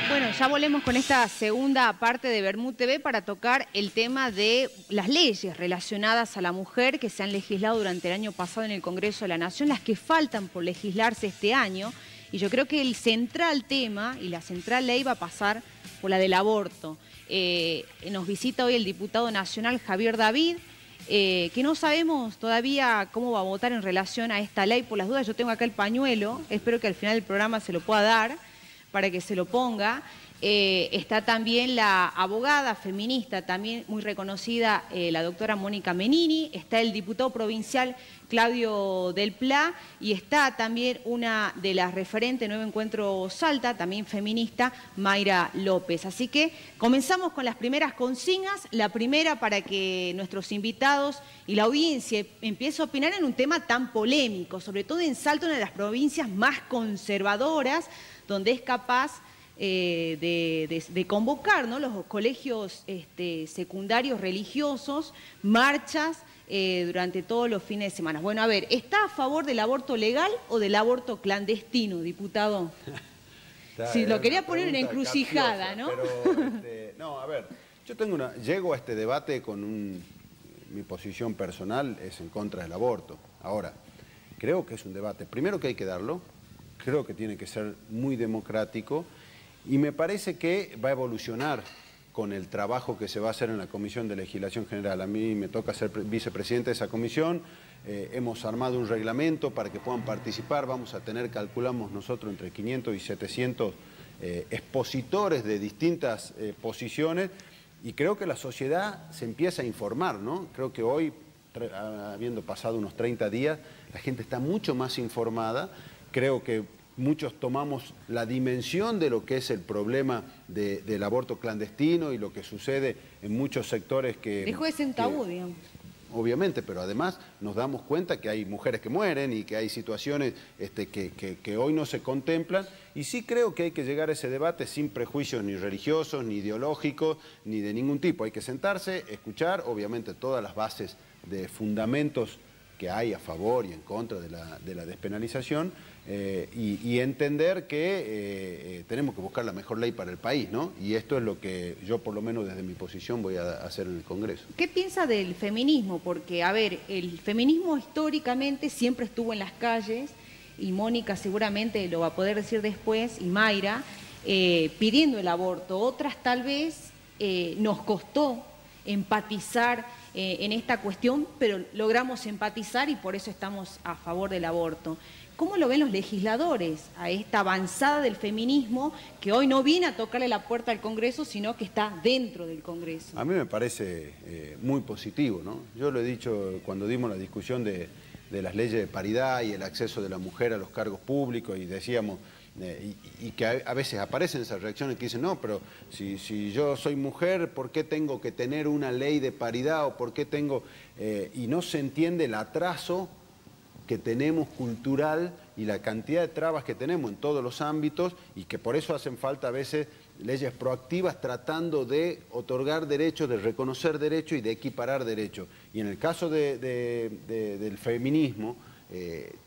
Bueno, ya volvemos con esta segunda parte de Bermud TV para tocar el tema de las leyes relacionadas a la mujer que se han legislado durante el año pasado en el Congreso de la Nación, las que faltan por legislarse este año. Y yo creo que el central tema y la central ley va a pasar por la del aborto. Nos visita hoy el diputado nacional Javier David, que no sabemos todavía cómo va a votar en relación a esta ley. Por las dudas, yo tengo acá el pañuelo, espero que al final del programa se lo pueda dar para que se lo ponga. Está también la abogada feminista, también muy reconocida, la doctora Mónica Menini, está el diputado provincial Claudio Del Pla y está también una de las referentes Nuevo Encuentro Salta, también feminista, Mayra López. Así que comenzamos con las primeras consignas. La primera para que nuestros invitados y la audiencia empiece a opinar en un tema tan polémico, sobre todo en Salta, una de las provincias más conservadoras, donde es capaz de convocar, ¿no?, los colegios secundarios religiosos, marchas durante todos los fines de semana. Bueno, a ver, ¿está a favor del aborto legal o del aborto clandestino, diputado? Si lo quería poner en encrucijada, ¿no? Pero, no, a ver, yo llego a este debate con mi posición personal es en contra del aborto. Ahora, creo que es un debate, primero que hay que darlo, creo que tiene que ser muy democrático y me parece que va a evolucionar con el trabajo que se va a hacer en la Comisión de Legislación General. A mí me toca ser vicepresidente de esa comisión, hemos armado un reglamento para que puedan participar, vamos a tener, calculamos nosotros, entre 500 y 700 expositores de distintas posiciones y creo que la sociedad se empieza a informar, ¿no? Creo que hoy, habiendo pasado unos 30 días, la gente está mucho más informada. Creo que muchos tomamos la dimensión de lo que es el problema del aborto clandestino y lo que sucede en muchos sectores que... Dejó de ser un tabú, digamos. Obviamente, pero además nos damos cuenta que hay mujeres que mueren y que hay situaciones que hoy no se contemplan. Y sí creo que hay que llegar a ese debate sin prejuicios ni religiosos, ni ideológicos, ni de ningún tipo. Hay que sentarse, escuchar, obviamente, todas las bases de fundamentos que hay a favor y en contra de la despenalización y entender que tenemos que buscar la mejor ley para el país, ¿no? Y esto es lo que yo, por lo menos desde mi posición, voy a hacer en el Congreso. ¿Qué piensa del feminismo? Porque, a ver, el feminismo históricamente siempre estuvo en las calles y Mónica seguramente lo va a poder decir después, y Mayra, pidiendo el aborto. Otras tal vez nos costó empatizar en esta cuestión, pero logramos empatizar y por eso estamos a favor del aborto. ¿Cómo lo ven los legisladores a esta avanzada del feminismo que hoy no viene a tocarle la puerta al Congreso, sino que está dentro del Congreso? A mí me parece muy positivo, ¿no? Yo lo he dicho cuando dimos la discusión de las leyes de paridad y el acceso de la mujer a los cargos públicos y decíamos... y que a veces aparecen esas reacciones que dicen, no, pero si yo soy mujer, ¿por qué tengo que tener una ley de paridad? ¿O por qué tengo...? Y no se entiende el atraso que tenemos cultural y la cantidad de trabas que tenemos en todos los ámbitos y que por eso hacen falta a veces leyes proactivas tratando de otorgar derechos, de reconocer derechos y de equiparar derechos. Y en el caso del feminismo,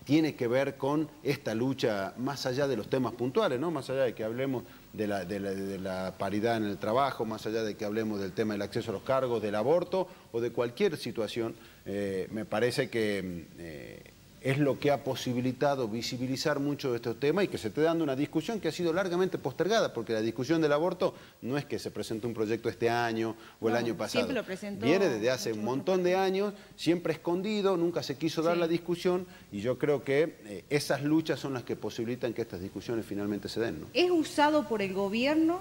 tiene que ver con esta lucha más allá de los temas puntuales, ¿no? Más allá de que hablemos de la paridad en el trabajo, más allá de que hablemos del tema del acceso a los cargos, del aborto o de cualquier situación, me parece que es lo que ha posibilitado visibilizar mucho de estos temas y que se esté dando una discusión que ha sido largamente postergada, porque la discusión del aborto no es que se presentó un proyecto este año o el año pasado. Siempre lo presentó. Viene desde hace un montón de años, siempre escondido, nunca se quiso dar la discusión y yo creo que esas luchas son las que posibilitan que estas discusiones finalmente se den, ¿no? ¿Es usado por el gobierno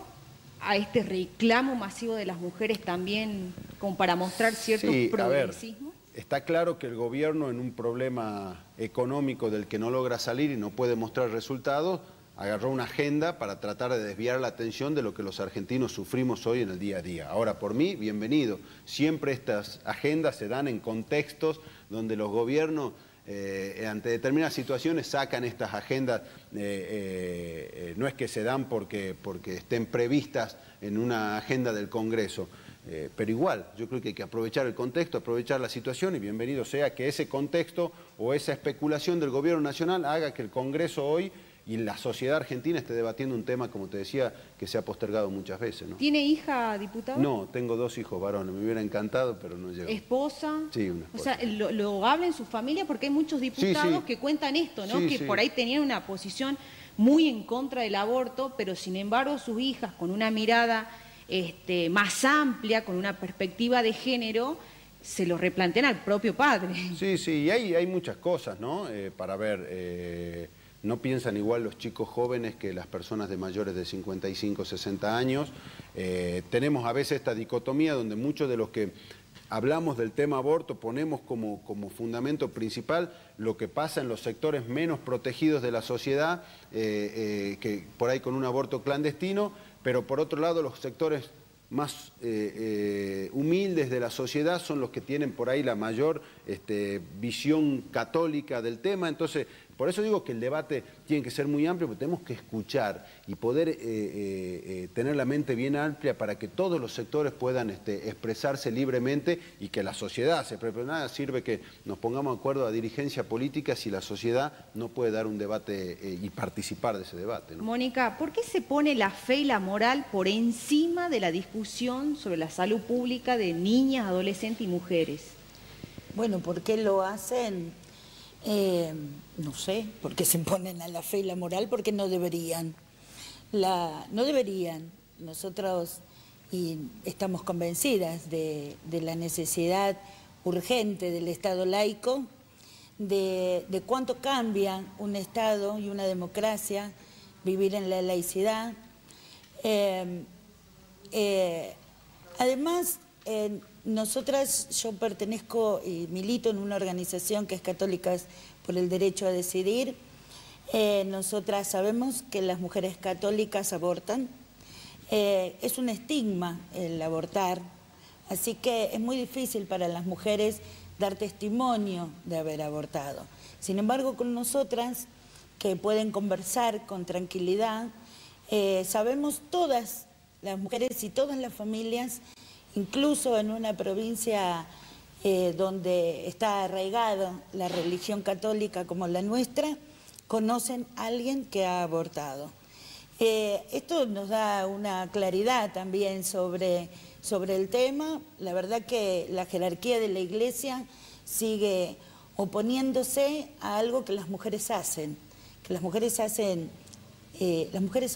a este reclamo masivo de las mujeres también como para mostrar cierto progresismo? Está claro que el gobierno en un problema económico del que no logra salir y no puede mostrar resultados, agarró una agenda para tratar de desviar la atención de lo que los argentinos sufrimos hoy en el día a día. Ahora, por mí, bienvenido. Siempre estas agendas se dan en contextos donde los gobiernos, ante determinadas situaciones, sacan estas agendas. No es que se dan porque estén previstas en una agenda del Congreso. Pero igual, yo creo que hay que aprovechar el contexto, aprovechar la situación y bienvenido sea que ese contexto o esa especulación del gobierno nacional haga que el Congreso hoy y la sociedad argentina esté debatiendo un tema, como te decía, que se ha postergado muchas veces, ¿no? ¿Tiene hija, diputado? No, tengo 2 hijos varones, me hubiera encantado, pero no llegó. ¿Esposa? Sí, una esposa. O sea, lo habla en su familia porque hay muchos diputados que cuentan esto, ¿no? Que por ahí tenían una posición muy en contra del aborto, pero sin embargo sus hijas, con una mirada más amplia, con una perspectiva de género, se lo replantean al propio padre. Sí, y hay muchas cosas, ¿no? Para ver, no piensan igual los chicos jóvenes que las personas de mayores de 55, 60 años. Tenemos a veces esta dicotomía donde muchos de los que hablamos del tema aborto ponemos como fundamento principal lo que pasa en los sectores menos protegidos de la sociedad, que por ahí con un aborto clandestino, pero por otro lado los sectores más humildes de la sociedad son los que tienen por ahí la mayor visión católica del tema. Entonces, por eso digo que el debate tiene que ser muy amplio, porque tenemos que escuchar y poder tener la mente bien amplia para que todos los sectores puedan expresarse libremente y que la sociedad se prepare. Nada sirve que nos pongamos de acuerdo a dirigencia política si la sociedad no puede dar un debate y participar de ese debate, ¿no? Mónica, ¿por qué se pone la fe y la moral por encima de la discusión sobre la salud pública de niñas, adolescentes y mujeres? Bueno, ¿por qué lo hacen? No sé, porque se ponen a la fe y la moral, porque no deberían. No deberían. Nosotros estamos convencidas de la necesidad urgente del Estado laico, de cuánto cambia un Estado y una democracia vivir en la laicidad. Además, nosotras, yo pertenezco y milito en una organización que es Católicas por el Derecho a Decidir. Nosotras sabemos que las mujeres católicas abortan. Es un estigma el abortar, así que es muy difícil para las mujeres dar testimonio de haber abortado. Sin embargo, con nosotras, que pueden conversar con tranquilidad, sabemos todas las mujeres y todas las familias, incluso en una provincia donde está arraigada la religión católica como la nuestra, conocen a alguien que ha abortado. Esto nos da una claridad también sobre el tema. La verdad que la jerarquía de la Iglesia sigue oponiéndose a algo que las mujeres hacen, las mujeres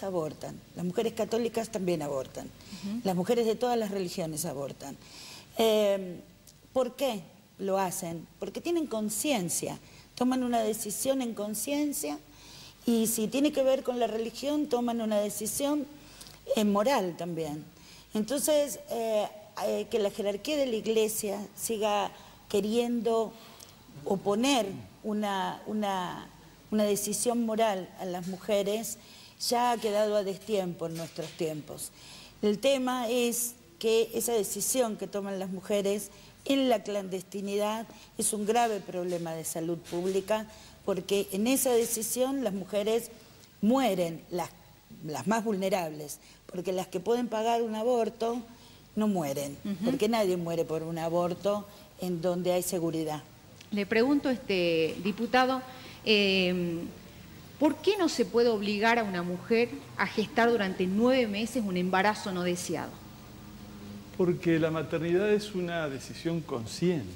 abortan, las mujeres católicas también abortan, las mujeres de todas las religiones abortan. ¿Por qué lo hacen? Porque tienen conciencia, toman una decisión en conciencia y si tiene que ver con la religión, toman una decisión moral también. Entonces, que la jerarquía de la Iglesia siga queriendo oponer una decisión moral a las mujeres ya ha quedado a destiempo en nuestros tiempos. El tema es que esa decisión que toman las mujeres en la clandestinidad es un grave problema de salud pública, porque en esa decisión las mujeres mueren, las más vulnerables, porque las que pueden pagar un aborto no mueren, porque nadie muere por un aborto en donde hay seguridad. Le pregunto, diputado, ¿por qué no se puede obligar a una mujer a gestar durante 9 meses un embarazo no deseado? Porque la maternidad es una decisión consciente.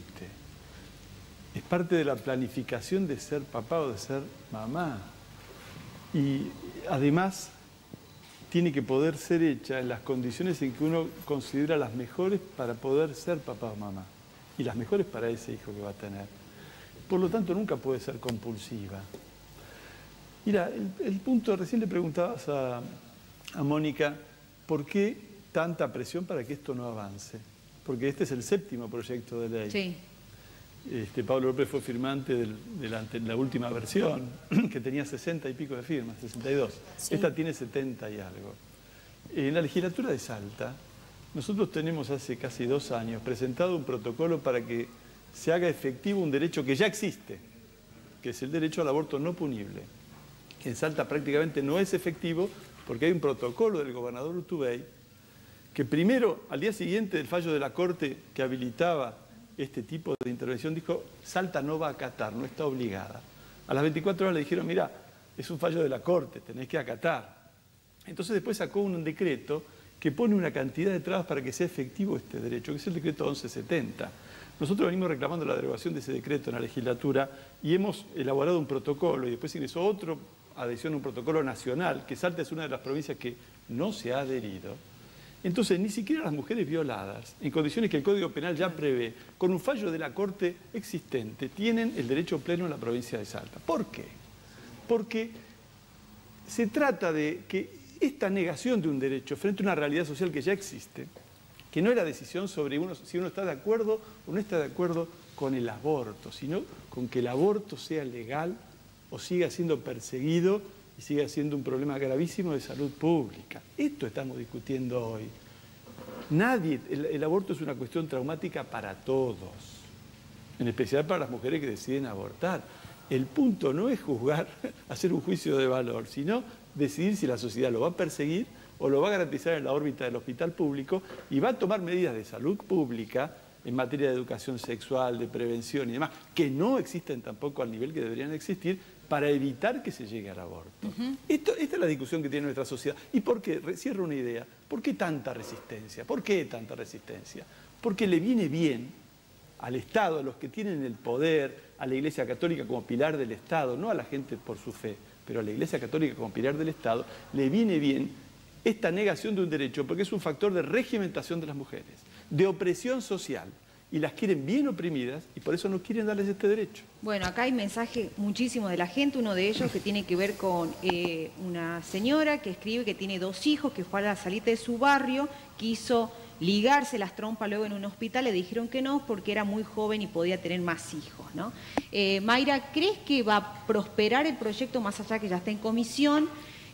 Es parte de la planificación de ser papá o de ser mamá. Y además tiene que poder ser hecha en las condiciones en que uno considera las mejores para poder ser papá o mamá. Y las mejores para ese hijo que va a tener. Por lo tanto, nunca puede ser compulsiva. Mira, el punto, recién le preguntabas a Mónica, ¿por qué tanta presión para que esto no avance? Porque este es el 7º proyecto de ley. Sí. Pablo López fue firmante de la última versión, que tenía 60 y pico de firmas, 62. Sí. Esta tiene 70 y algo. En la legislatura de Salta, nosotros tenemos hace casi 2 años presentado un protocolo para que se haga efectivo un derecho que ya existe, que es el derecho al aborto no punible, que en Salta prácticamente no es efectivo porque hay un protocolo del gobernador Urtubey que primero, al día siguiente del fallo de la Corte que habilitaba este tipo de intervención, dijo: Salta no va a acatar, no está obligada. A las 24 horas le dijeron: mira, es un fallo de la Corte, tenés que acatar. Entonces después sacó un decreto que pone una cantidad de trabas para que sea efectivo este derecho, que es el decreto 1170. Nosotros venimos reclamando la derogación de ese decreto en la legislatura y hemos elaborado un protocolo y después ingresó otro adhesión a un protocolo nacional, que Salta es una de las provincias que no se ha adherido. Entonces, ni siquiera las mujeres violadas, en condiciones que el Código Penal ya prevé, con un fallo de la Corte existente, tienen el derecho pleno en la provincia de Salta. ¿Por qué? Porque se trata de que esta negación de un derecho frente a una realidad social que ya existe, que no es la decisión sobre si uno está de acuerdo o no está de acuerdo con el aborto, sino con que el aborto sea legal o siga siendo perseguido y siga siendo un problema gravísimo de salud pública. Esto estamos discutiendo hoy. El aborto es una cuestión traumática para todos, en especial para las mujeres que deciden abortar. El punto no es juzgar, hacer un juicio de valor, sino decidir si la sociedad lo va a perseguir o lo va a garantizar en la órbita del hospital público y va a tomar medidas de salud pública en materia de educación sexual, de prevención y demás, que no existen tampoco al nivel que deberían existir para evitar que se llegue al aborto. Esta es la discusión que tiene nuestra sociedad. ¿Y por qué? Cierro una idea. ¿Por qué tanta resistencia? ¿Por qué tanta resistencia? Porque le viene bien al Estado, a los que tienen el poder, a la Iglesia Católica como pilar del Estado, no a la gente por su fe, pero a la Iglesia Católica como pilar del Estado, le viene bien esta negación de un derecho, porque es un factor de regimentación de las mujeres, de opresión social, y las quieren bien oprimidas y por eso no quieren darles este derecho. Bueno, acá hay mensajes muchísimos de la gente, uno de ellos que tiene que ver con una señora que escribe que tiene 2 hijos, que fue a la salita de su barrio, quiso ligarse las trompas luego en un hospital, le dijeron que no porque era muy joven y podía tener más hijos, ¿no? Mayra, ¿crees que va a prosperar el proyecto más allá que ya está en comisión?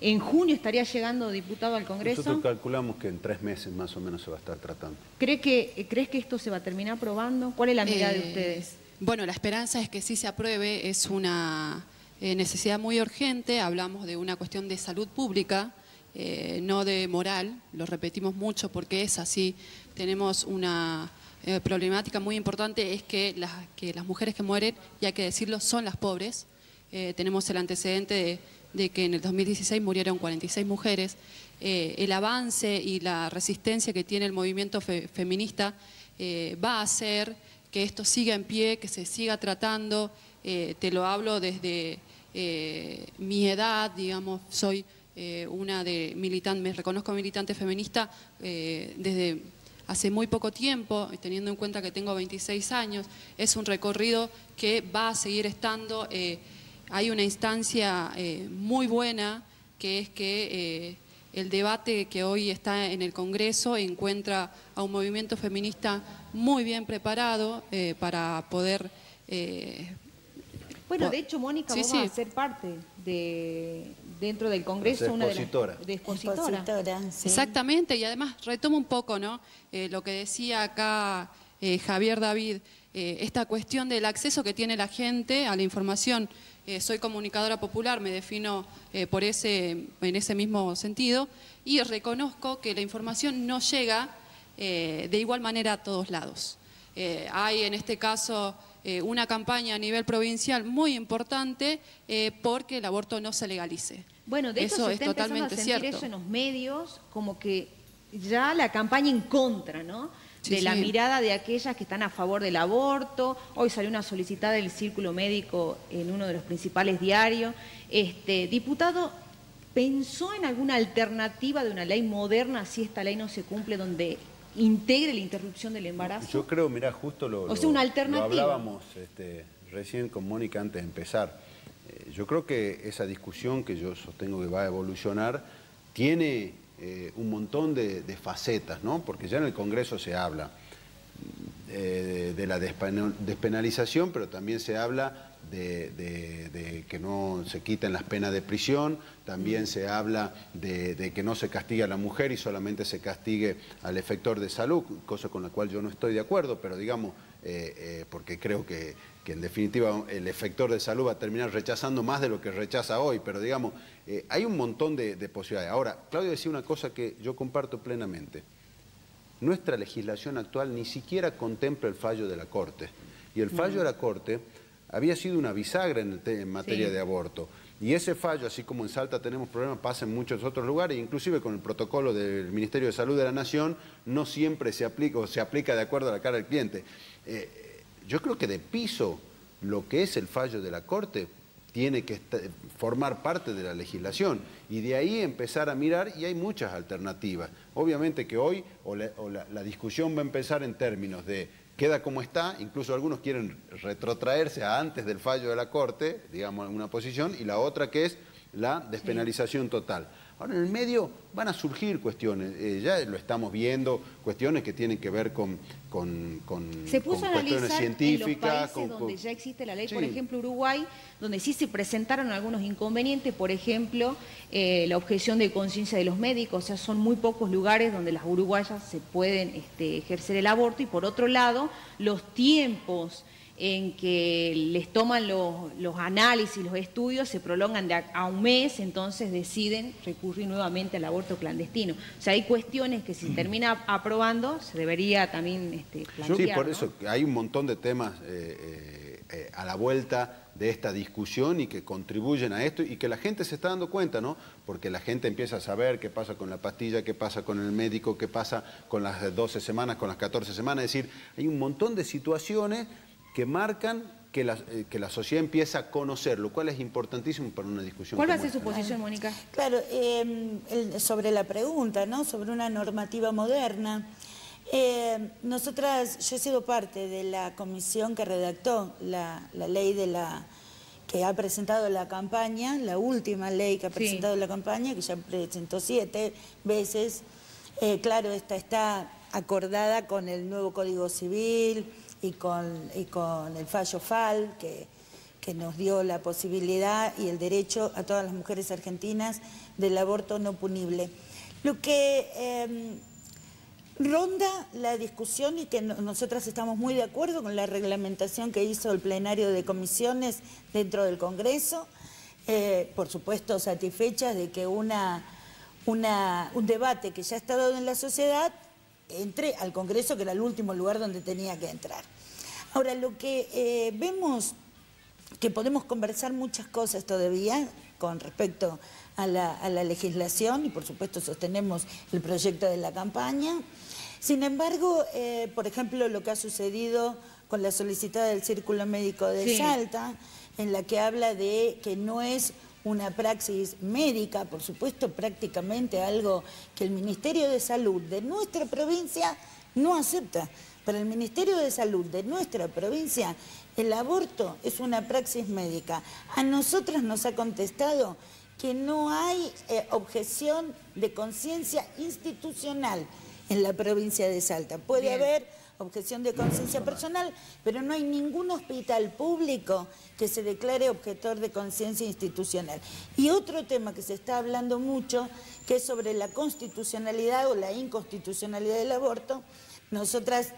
¿En junio estaría llegando diputado al Congreso? Nosotros calculamos que en 3 meses más o menos se va a estar tratando. ¿Crees que esto se va a terminar aprobando? ¿Cuál es la mirada de ustedes? Bueno, la esperanza es que sí se apruebe, es una necesidad muy urgente, hablamos de una cuestión de salud pública, no de moral, lo repetimos mucho porque es así. Tenemos una problemática muy importante, es que las mujeres que mueren, y hay que decirlo, son las pobres. Tenemos el antecedente de que en el 2016 murieron 46 mujeres. El avance y la resistencia que tiene el movimiento feminista va a hacer que esto siga en pie, que se siga tratando. Te lo hablo desde mi edad, digamos, soy una de militante, me reconozco militante feminista desde hace muy poco tiempo, teniendo en cuenta que tengo 26 años. Es un recorrido que va a seguir estando. Hay una instancia muy buena, que es que el debate que hoy está en el Congreso encuentra a un movimiento feminista muy bien preparado para poder... Bueno, de hecho, Mónica, vos vas a ser parte dentro del Congreso, una de las expositora. Sí. Exactamente, y además retomo un poco, ¿no? Lo que decía acá Javier David, esta cuestión del acceso que tiene la gente a la información. Soy comunicadora popular, me defino en ese mismo sentido, y reconozco que la información no llega de igual manera a todos lados. Hay en este caso una campaña a nivel provincial muy importante porque el aborto no se legalice. Bueno, de hecho eso se es está empezando a totalmente sentir cierto. eso en los medios, como que ya la campaña en contra, ¿no? Sí, de la sí. mirada de aquellas que están a favor del aborto. Hoy salió una solicitada del Círculo Médico en uno de los principales diarios. Diputado, ¿pensó en alguna alternativa de una ley moderna si esta ley no se cumple, donde integre la interrupción del embarazo? Yo creo, mirá, justo una alternativa. lo hablábamos recién con Mónica antes de empezar. Yo creo que esa discusión que yo sostengo que va a evolucionar tiene un montón de facetas, ¿no? Porque ya en el Congreso se habla de la despenalización, pero también se habla de que no se quiten las penas de prisión, también se habla de que no se castigue a la mujer y solamente se castigue al efector de salud, cosa con la cual yo no estoy de acuerdo, pero digamos, porque creo que en definitiva el efector de salud va a terminar rechazando más de lo que rechaza hoy, pero digamos, hay un montón de posibilidades. Ahora, Claudio decía una cosa que yo comparto plenamente. Nuestra legislación actual ni siquiera contempla el fallo de la Corte. Y el fallo de la Corte había sido una bisagra en materia de aborto. Y ese fallo, así como en Salta tenemos problemas, pasa en muchos otros lugares, inclusive con el protocolo del Ministerio de Salud de la Nación, no siempre se aplica o se aplica de acuerdo a la cara del cliente. Yo creo que de piso, lo que es el fallo de la Corte tiene que formar parte de la legislación y de ahí empezar a mirar, y hay muchas alternativas. Obviamente que hoy la discusión va a empezar en términos de queda como está, incluso algunos quieren retrotraerse a antes del fallo de la Corte, digamos, en una posición, y la otra que es la despenalización total. Ahora, en el medio van a surgir cuestiones, ya lo estamos viendo, cuestiones que tienen que ver con se puso a cuestiones analizar científicas. en los países donde ya existe la ley, por ejemplo Uruguay, donde sí se presentaron algunos inconvenientes, por ejemplo, la objeción de conciencia de los médicos, o sea, son muy pocos lugares donde las uruguayas se pueden ejercer el aborto, y por otro lado, los tiempos en que les toman los análisis, los estudios, se prolongan a un mes, entonces deciden recurrir nuevamente al aborto clandestino. O sea, hay cuestiones que si se termina aprobando, se debería también plantear. Sí, por ¿no? eso hay un montón de temas a la vuelta de esta discusión y que contribuyen a esto y que la gente se está dando cuenta, ¿no? Porque la gente empieza a saber qué pasa con la pastilla, qué pasa con el médico, qué pasa con las 12 semanas, con las 14 semanas. Es decir, hay un montón de situaciones que marcan que la sociedad empieza a conocer, lo cual es importantísimo para una discusión. ¿Cuál va a ser su posición, Mónica? Claro, sobre la pregunta, ¿no? Sobre una normativa moderna. Nosotras, yo he sido parte de la comisión que redactó la ley que ha presentado la campaña, la última ley que ha presentado la campaña, que ya presentó 7 veces. Claro, esta está acordada con el nuevo Código Civil y con el fallo FAL, que nos dio la posibilidad y el derecho a todas las mujeres argentinas del aborto no punible. Lo que ronda la discusión, y que nosotras estamos muy de acuerdo con la reglamentación que hizo el plenario de comisiones dentro del Congreso, por supuesto satisfechas de que un debate que ya está dado en la sociedad entre al Congreso, que era el último lugar donde tenía que entrar. Ahora, lo que vemos que podemos conversar muchas cosas todavía con respecto a la legislación, y por supuesto sostenemos el proyecto de la campaña. Sin embargo, por ejemplo, lo que ha sucedido con la solicitada del Círculo Médico de Salta, en la que habla de que no es una praxis médica, por supuesto prácticamente algo que el Ministerio de Salud de nuestra provincia no acepta. Para el Ministerio de Salud de nuestra provincia, el aborto es una praxis médica. A nosotras nos ha contestado que no hay objeción de conciencia institucional en la provincia de Salta. Puede haber objeción de conciencia personal, pero no hay ningún hospital público que se declare objetor de conciencia institucional. Y otro tema que se está hablando mucho, que es sobre la constitucionalidad o la inconstitucionalidad del aborto. Nosotras,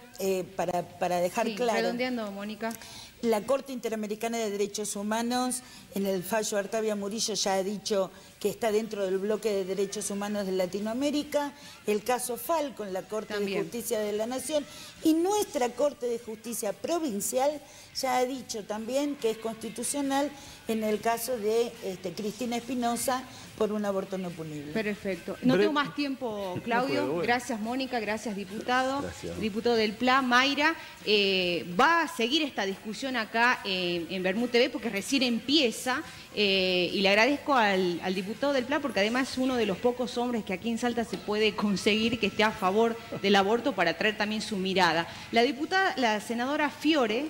para dejar claro... Redondeando, Mónica. La Corte Interamericana de Derechos Humanos, en el fallo Artavia Murillo, ya ha dicho que está dentro del bloque de derechos humanos de Latinoamérica, el caso FAL con la Corte de Justicia de la Nación, y nuestra Corte de Justicia Provincial ya ha dicho también que es constitucional en el caso de Cristina Espinosa por un aborto no punible. Perfecto. No tengo más tiempo, Claudio. Gracias, Mónica. Gracias, diputado. Gracias. Diputado del PLA, Mayra. Va a seguir esta discusión acá en Bermú TV porque recién empieza. Y le agradezco al diputado del PLA porque además es uno de los pocos hombres que aquí en Salta se puede conseguir que esté a favor del aborto para traer también su mirada. La senadora Fiore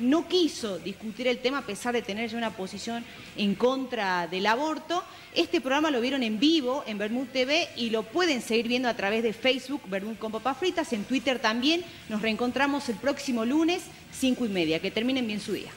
no quiso discutir el tema a pesar de tener ya una posición en contra del aborto. Este programa lo vieron en vivo en Bermú TV y lo pueden seguir viendo a través de Facebook, Bermú con Papas Fritas, en Twitter también. Nos reencontramos el próximo lunes, 5:30. Que terminen bien su día.